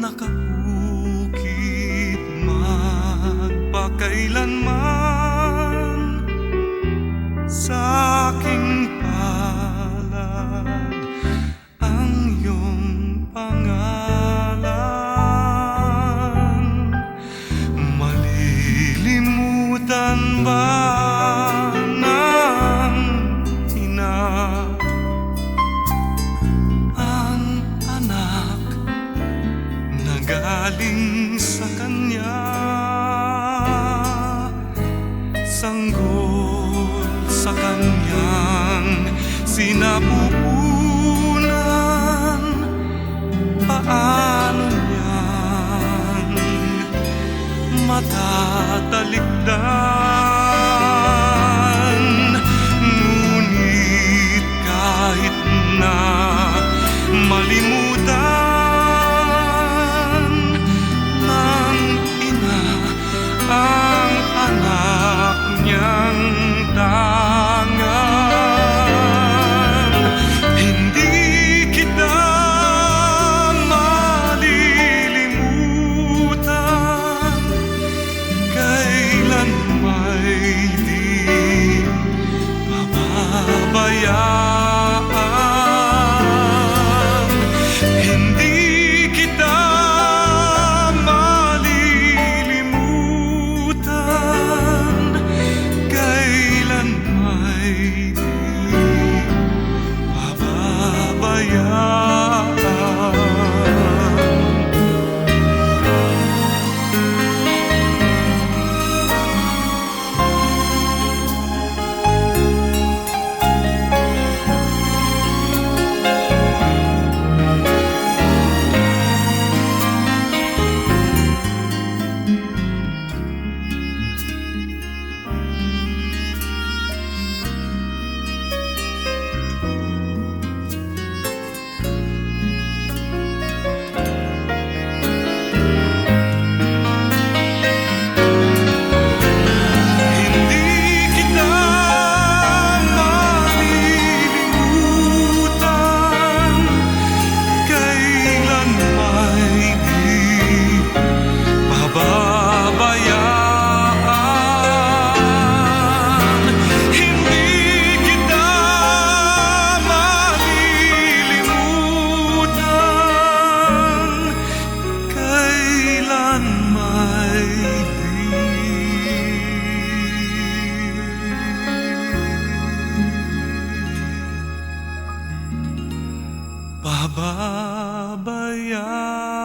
nakaukit magpakailanman sa aking palad ang iyong pangalan. Malilimutan ba ng ina ang anak na galing sa kanya? Sanggol sa kanyang sinapupunan, paano niyang matatalikdan? Ngunit kahit na malimutan ng ina ang anak niyang tangan, hindi kita malilimutan, kailan may di pababayaan. Hindi kita malilimutan, kailan may di pababayaan. Pababayaan.